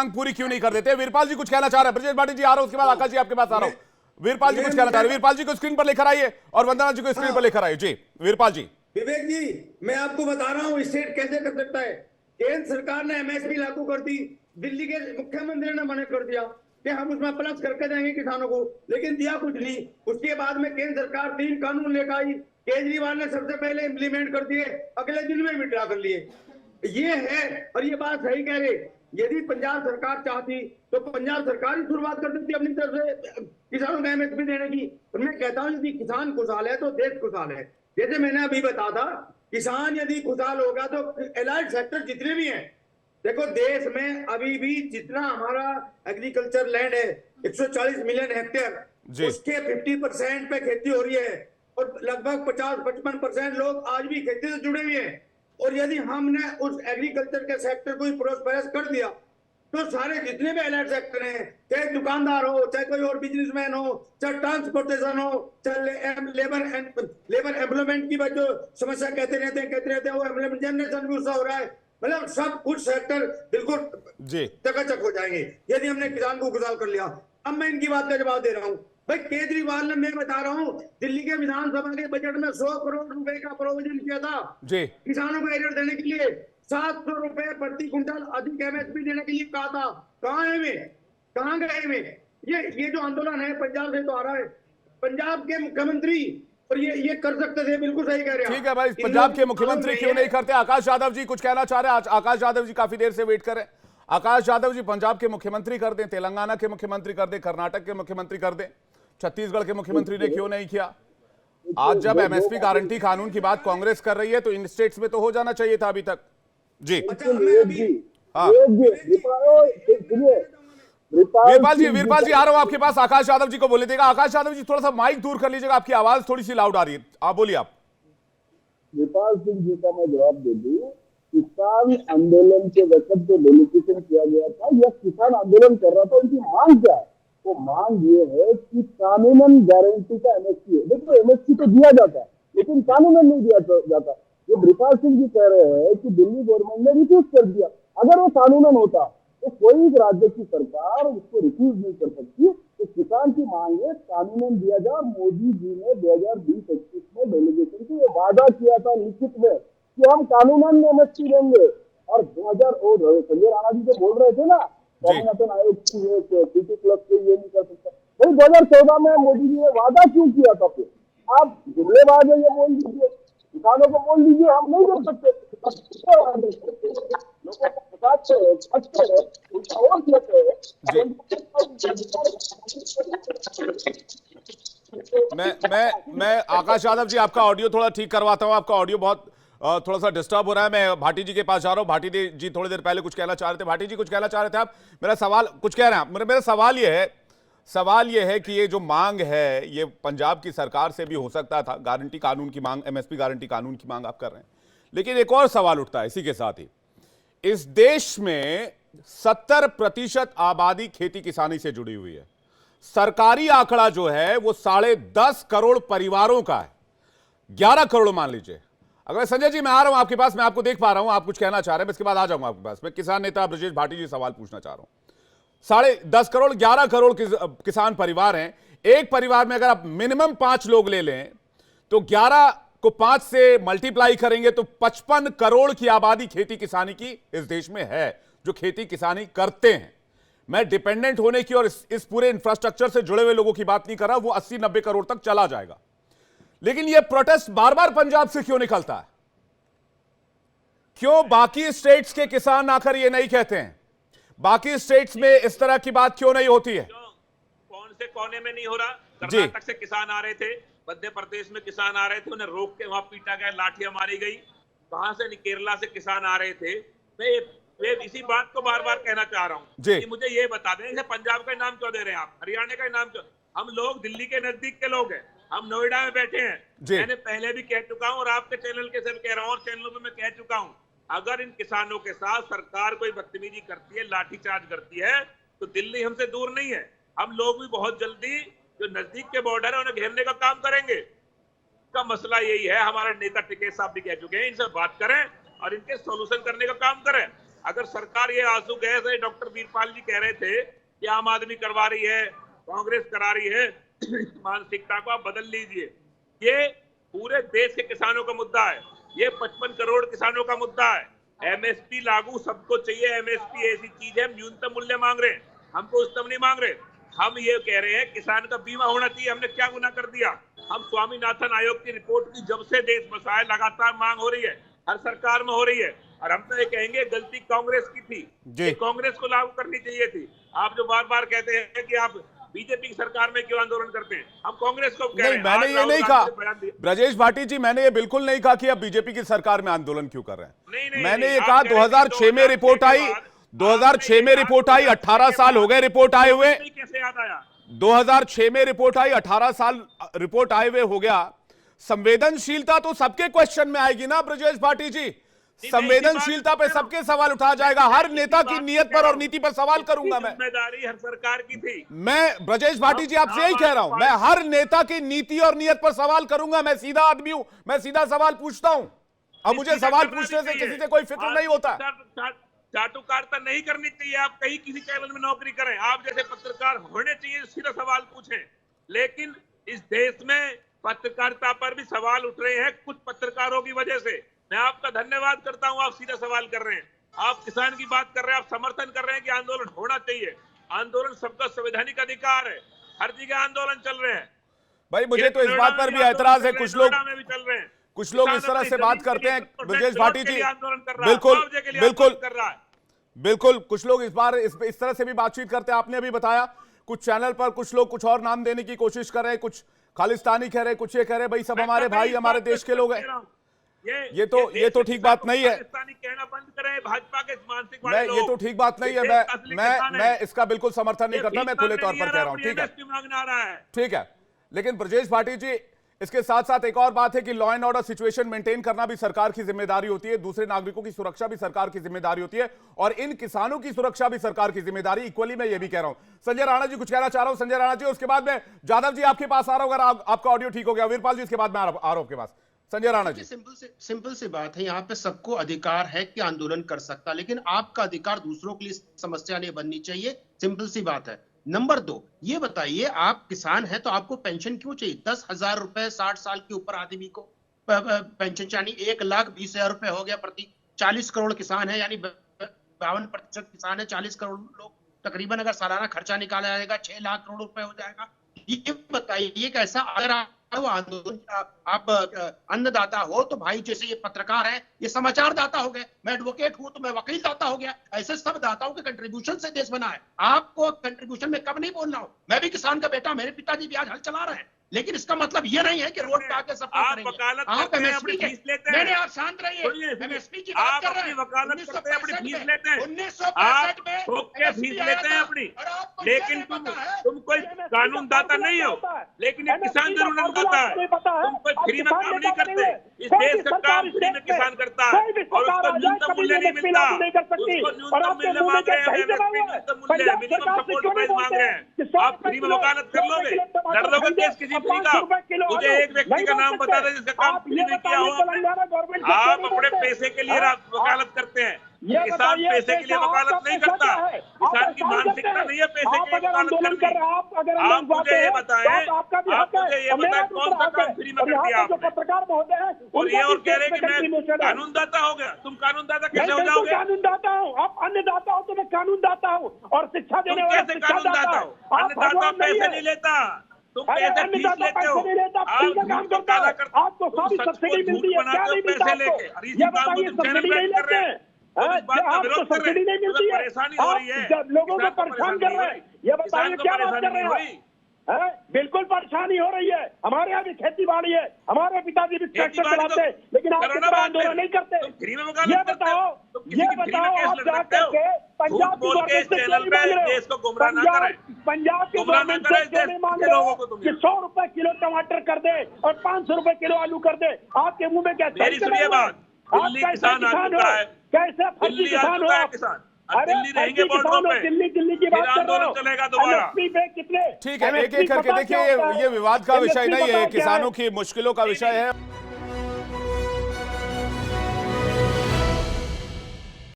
मांग पूरी क्यों नहीं कर देते? वीरपाल जी कुछ कहना चाह रहे हैं। ब्रजेश भाटी जी आ रहा हूं, उसके बाद आकाश जी आपके पास आ रहा हूं। वीरपाल जी कुछ कहना चाह रहे हैं। वीरपाल जी को स्क्रीन पर लेकर आइए और वंदना जी को स्क्रीन पर लेकर आइए। जी वीरपाल जी। विवेक जी, मैं आपको बता रहा हूं स्टेट कैसे कर सकता है। केंद्र सरकार ने एमएसपी लागू कर दी, दिल्ली के मुख्यमंत्री ने मना कर दिया कि हम उसमें प्लस करके देंगे किसानों को, लेकिन दिया कुछ नहीं। उसके बाद में केंद्र सरकार 3 कानून लेकर आई, केजरीवाल ने सबसे पहले इंप्लीमेंट कर दिए, अगले दिन में विड्रॉ कर लिए। ये है, और ये बात सही कह रहे, यदि पंजाब सरकार चाहती तो पंजाब सरकार ही शुरुआत कर देती अपनी तरफ से किसानों को एमएसपी देने की। और मैं कहता हूं यदि किसान खुशहाल है तो देश खुशहाल है। जैसे मैंने अभी बताया था, किसान यदि खुशहाल होगा तो एलाइड सेक्टर जितने भी हैं, देखो देश में अभी भी जितना हमारा एग्रीकल्चर लैंड है 140 मिलियन हेक्टेयर, उसके 50% पे खेती हो रही है और लगभग 50-55% लोग आज भी खेती से जुड़े हुए हैं। और यदि हमने उस एग्रीकल्चर के सेक्टर को प्रोस्पेरस कर दिया तो सारे जितने भी एलाइड सेक्टर हैं, चाहे दुकानदार हो, चाहे कोई और बिजनेसमैन हो, चाहे ट्रांसपोर्टेशन हो, चाहे लेबर एम्प्लॉयमेंट की जो समस्या कहते रहते हैं वो एम्प्लॉयमेंट जनरेशन भी उसका हो रहा है। मतलब सब कुछ सेक्टर बिल्कुल चकाचक हो जाएंगे यदि हमने किसान को खुशहाल कर लिया। अब मैं इनकी बात का जवाब दे रहा हूँ। भाई केजरीवाल ने, मैं बता रहा हूँ, दिल्ली के विधानसभा के बजट में 100 करोड़ रुपए का प्रोविजन किया था किसानों को एडर देने के लिए। 700 रुपए प्रति क्विंटल अधिक एमएसपी देने के लिए कहा था। कहाँ है वे, कहाँ गए वे? ये जो आंदोलन है पंजाब से तो आ रहा है। पंजाब के मुख्यमंत्री और ये कर सकते थे, बिल्कुल सही कह रहे हैं। ठीक है भाई, पंजाब के मुख्यमंत्री क्यों नहीं करते? आकाश यादव जी कुछ कहना चाह रहे हैं। आकाश यादव जी काफी देर से वेट कर रहे हैं। आकाश यादव जी, पंजाब के मुख्यमंत्री कर दें, तेलंगाना के मुख्यमंत्री कर दें, कर्नाटक के मुख्यमंत्री कर दें, छत्तीसगढ़ के मुख्यमंत्री ने क्यों नहीं किया? आज जब एमएसपी गारंटी कानून की बात कांग्रेस कर रही है तो इन स्टेट्स में तो हो जाना चाहिए था अभी तक। जी हाँ वीरपाल जी आ रहा हूं आपके पास। आकाश यादव जी को बोले देगा। आकाश यादव जी थोड़ा सा माइक दूर कर लीजिएगा, आपकी आवाज थोड़ी सी लाउड आ रही है। आप बोलिए। आप विपाल सिंह जी का मैं जवाब दे दूं। किसान आंदोलन के वक्त जो डेलीगेशन किया गया था, यह किसान आंदोलन कर रहा था, उनकी मांग क्या है? वो मांग ये है कि कानूनन गारंटी का एमएसपी है। देखो एमएसपी तो दिया जाता है लेकिन कानूनन नहीं दिया जाता। ये विपाल सिंह जी कह रहे हैं कि दिल्ली गवर्नमेंट ने रिफ्यूज कर दिया। अगर वो कानूनन होता तो कोई राज्य की सरकार उसको रिफ्यूज नहीं कर सकती। तो किसान की मांग है कानूनन दिया जाए। और मोदी जी ने 2020-21 में डेलीगेशन को वादा किया था लिखित में कि हम कानूनन एमएसपी देंगे। और 2000 संजय राणा जी जो बोल रहे थे ना, स्वामीनाथन आयोग की सिटी क्लब से ये नहीं कर सकता, भाई 2014 में मोदी जी ने वादा क्यों किया था? फिर आप जुमलेबाज है, ये बोल दीजिए, किसानों को बोल दीजिए हम नहीं कर सकते। मैं आकाश यादव जी आपका ऑडियो थोड़ा ठीक करवाता हूं। आपका ऑडियो बहुत थोड़ा सा डिस्टर्ब हो रहा है। मैं भाटी जी के पास जा रहा हूं। भाटी जी थोड़ी देर पहले कुछ कहना चाह रहे थे। भाटी जी कुछ कहना चाह रहे थे आप? मेरा सवाल कुछ कह रहे हैं आप? मेरा सवाल यह है कि ये जो मांग है ये पंजाब की सरकार से भी हो सकता था। गारंटी कानून की मांग, एमएसपी गारंटी कानून की मांग आप कर रहे हैं, लेकिन एक और सवाल उठता है इसी के साथ ही। इस देश में 70% आबादी खेती किसानी से जुड़ी हुई है। सरकारी आंकड़ा जो है वो 10.5 करोड़ परिवारों का है। 11 करोड़ मान लीजिए। अगर संजय जी मैं आ रहा हूं आपके पास, मैं आपको देख पा रहा हूं, आप कुछ कहना चाह रहे हैं, मैं इसके बाद आ जाऊंगा आपके पास। मैं किसान नेता ब्रजेश भाटी जी सवाल पूछना चाह रहा हूं। 10.5 करोड़ 11 करोड़ किसान परिवार हैं। एक परिवार में अगर आप मिनिमम 5 लोग ले लें तो 11 को 5 से मल्टीप्लाई करेंगे तो 55 करोड़ की आबादी खेती किसानी की इस देश में है, जो खेती किसानी करते हैं। मैं डिपेंडेंट होने की और इस पूरे इंफ्रास्ट्रक्चर से जुड़े हुए लोगों की बात नहीं कर रहा, वो 80-90 करोड़ तक चला जाएगा। लेकिन यह प्रोटेस्ट बार बार पंजाब से क्यों निकलता है? क्यों बाकी स्टेट्स के किसान आकर ये नहीं कहते हैं? बाकी स्टेट्स में इस तरह की बात क्यों नहीं होती है? कौन से कोने में नहीं हो रहा? कर्नाटक से किसान आ रहे थे, मध्य प्रदेश में किसान आ रहे थे, उन्हें रोक के वहां पीटा गया, लाठियां मारी गई। कहां से? केरला से किसान आ रहे थे। मैं इसी बात को बार बार कहना चाह रहा हूं कि मुझे ये बता दें कि पंजाब का नाम क्यों दे रहे हैं आप, हरियाणा का नाम क्यों? हम लोग दिल्ली के नजदीक के लोग हैं, हम नोएडा में बैठे हैं। मैंने पहले भी कह चुका हूं और आपके चैनल के सिर्फ कह रहा हूं और चैनलों पे मैं कह चुका हूं, अगर इन किसानों के साथ सरकार कोई बदतमीजी करती है, लाठीचार्ज करती है, तो दिल्ली हमसे दूर नहीं है। हम लोग भी बहुत जल्दी जो नजदीक के बॉर्डर है उन्हें घेरने का काम करेंगे। का मसला यही है, हमारे नेता टिकैत साहब भी कह चुके हैं, इनसे बात करें और इनके सोल्यूशन करने का काम करें। अगर सरकार ये आंसू गैस है, डॉक्टर वीरपाल जी कह रहे थे कि आम आदमी करवा रही है, कांग्रेस करा रही है, मानसिकता को आप बदल लीजिए। ये पूरे देश के किसानों का मुद्दा है, ये 55 करोड़ किसानों का मुद्दा है। एमएसपी लागू सबको चाहिए। एमएसपी ऐसी चीज है, न्यूनतम मूल्य मांग रहे हैं, हमको उच्चतम नहीं मांग रहे। हम ये कह रहे हैं किसान का बीमा होना चाहिए। हमने क्या गुनाह कर दिया? हम स्वामीनाथन आयोग की रिपोर्ट की जब से देश बसा है लगातार मांग हो रही है, हर सरकार में हो रही है, और हम तो ये कहेंगे गलती कांग्रेस की थी, ये कांग्रेस को लागू करनी चाहिए थी। आप जो बार बार कहते हैं कि आप बीजेपी की सरकार में क्यों आंदोलन करते हैं, हम कांग्रेस को कह रहे हैं। मैंने ये नहीं कहा ब्रजेश भाटी जी, मैंने ये बिल्कुल नहीं कहा कि आप बीजेपी की सरकार में आंदोलन क्यों कर रहे हैं। मैंने ये कहा 2006 में रिपोर्ट आई, 2006 में रिपोर्ट आई, 18 साल हो गए रिपोर्ट आए हुए। कैसे याद आया? 2006 में रिपोर्ट आई, 18 साल रिपोर्ट आए हुए हो गया। संवेदनशीलता तो सबके क्वेश्चन में आएगी ना ब्रजेश भाटी जी, संवेदनशीलता पे सबके सवाल उठाया जाएगा। हर नेता की नीयत पर और नीति पर सवाल करूंगा मैं। जिम्मेदारी हर सरकार की थी। मैं ब्रजेश भाटी जी आपसे यही कह रहा हूं, मैं हर नेता की नीति और नीयत पर सवाल करूंगा। मैं सीधा आदमी हूं, मैं सीधा सवाल पूछता हूं। अब मुझे सवाल पूछने से किसी से कोई फिक्र नहीं होता। चाटुकारिता नहीं करनी चाहिए। आप कहीं किसी चैनल में नौकरी करें, आप जैसे पत्रकार होने चाहिए, सीधा सवाल पूछें। लेकिन इस देश में पत्रकारिता पर भी सवाल उठ रहे हैं कुछ पत्रकारों की वजह से। मैं आपका धन्यवाद करता हूं, आप सीधा सवाल कर रहे हैं, आप किसान की बात कर रहे हैं, आप समर्थन कर रहे हैं कि आंदोलन होना चाहिए। आंदोलन सबका संवैधानिक अधिकार है, हर जगह आंदोलन चल रहे हैं भाई। मुझे तो इस बात पर भी एतराज है, कुछ लोग भी चल रहे हैं, कुछ लोग इस तरह से बात करते हैं ब्रजेश भाटी जी। बिल्कुल बिल्कुल कर रहा है। बिल्कुल, कुछ लोग इस तरह से भी बातचीत करते हैं। आपने अभी बताया कुछ चैनल पर कुछ लोग कुछ और नाम देने की कोशिश कर रहे हैं, कुछ खालिस्तानी कह रहे हैं, कुछ ये कह रहे हैं। भाई सब हमारे भाई, हमारे देश के लोग हैं। ये तो ठीक बात नहीं है। कहना बंद करें भाजपा के मानसिक मैं ये तो ठीक बात नहीं है। मैं इसका बिल्कुल समर्थन नहीं करता, मैं खुले तौर पर कह रहा हूं। ठीक है, लेकिन ब्रजेश भाटी जी, इसके साथ साथ एक और बात है कि law and order situation maintain करना भी सरकार की जिम्मेदारी होती है, दूसरे नागरिकों की सुरक्षा भी सरकार की जिम्मेदारी होती है, और इन किसानों की सुरक्षा भी सरकार की जिम्मेदारी। इक्वली मैं ये भी कह रहा हूं। संजय राणा जी कुछ कहना चाह रहा हूं, संजय राणा जी, उसके बाद में जादव जी आपके पास आ रहा हूं, अगर आपका ऑडियो ठीक हो गया। वीरपाल जी इसके बाद में आ रहा हूं आपके पास। संजय राणा जी, सिंपल सी बात है, यहाँ पे सबको अधिकार है कि आंदोलन कर सकता, लेकिन आपका अधिकार दूसरों के लिए समस्या नहीं बननी चाहिए। सिंपल सी बात है। नंबर 2, ये बताइए, आप किसान हैं तो आपको पेंशन क्यों चाहिए? 10,000 रुपए 60 साल के ऊपर आदमी को पेंशन चाहिए। 1,20,000 रुपए हो गया प्रति 40 करोड़ किसान है, यानी 52% किसान है, 40 करोड़ लोग तकरीबन। अगर सालाना खर्चा निकाला जाएगा 6 लाख करोड़ रुपए हो जाएगा। ये बताइए कैसा, अगर आंदोलन आप अन्नदाता हो तो भाई जैसे ये पत्रकार है, ये समाचार दाता हो गए, मैं एडवोकेट हूं तो मैं वकील दाता हो गया। ऐसे सब दाताओं के कंट्रीब्यूशन से देश बना है। आपको कंट्रीब्यूशन में कब नहीं बोल रहा हूं, मैं भी किसान का बेटा, मेरे पिताजी भी आज हल चला रहे हैं, लेकिन इसका मतलब ये नहीं है कि रोड पे आके सब आप वकालत करते हैं, अपनी फीस लेते हैं। नहीं, आप शांत रहिए। एमएसपी की बात कर रहे हैं, वकालत करते हैं, अपनी फीस लेते हैं, 1965 में ठोक के फीस लेते हैं अपनी। लेकिन तुम कोई कानून दाता नहीं हो, लेकिन एक किसान जरूर दाता है। तुम कोई फ्री में काम नहीं करते, इस देश का काम फ्री में किसान करता है, और उसको न्यूनतम मूल्य नहीं मिलता। उसको न्यूनतम मूल्य मांग रहे हैं, न्यूनतम मूल्य, मिनिमम सपोर्ट प्राइस मांग रहे हैं। आप फ्री में वकालत कर लोगे, लड़ लोगे केस किसी फ्री का? मुझे एक व्यक्ति का नाम बता दे जिसका काम फ्री में किया हो आपने। आप अपने पैसे के लिए वकालत करते हैं, किसान पैसे के लिए वकालत नहीं करता। किसान की मानसिकता नहीं है पैसे के लिए वकालत करनी। आप मुझे ये बताएं, कौन सा काम फ्री में कर दिया आपने? और ये और कह रहे कि मैं कानूनदाता हो गया। तुम कानूनदाता कैसे हो जाओगे? कानूनदाता हूँ, आप अन्नदाता हो तो मैं कानूनदाता हूँ, और शिक्षा देने वाला कैसे कानूनदाता हो? अन्नदाता पैसे नहीं लेता, तुम पैसे फीस लेते हो, आप झूठ को काला करते हो, तुम सच को झूठ बनाते हो पैसे लेके। और इसी बात को तुम चैनल पे कर रहे हैं, तुम इस बात का विरोध कर रहे हैं, तुम्हें परेशानी हो रही है, लोगों को परेशान कर रहे हैं। ये बताइए क्या बात कर रहे हैं? बिल्कुल परेशानी हो रही है। हमारे यहाँ भी खेती बाड़ी है, हमारे पिताजी भी ट्रैक्टर चलाते हैं, लेकिन आप आंदोलन नहीं करते। ये बताओ आप जाकर पंजाब की गवर्नमेंट से क्यों नहीं मांग रहे हो? पंजाब की गवर्नमेंट से क्यों नहीं मांग रहे हो कि 100 रुपए किलो टमाटर कर दे और 500 रुपए किलो आलू कर दे? आपके मुंह में क्या सुनिए बात, दिल्ली किसान आ चुका है, कैसे फर्जी किसान हो आप? दिल्ली रहेंगे बॉर्डरों पे, दिल्ली की बात कर रहे हो, चलेगा दोबारा। कितने? ठीक है, एक एक करके देखिए, ये विवाद का विषय नहीं है, किसानों की मुश्किलों का विषय है।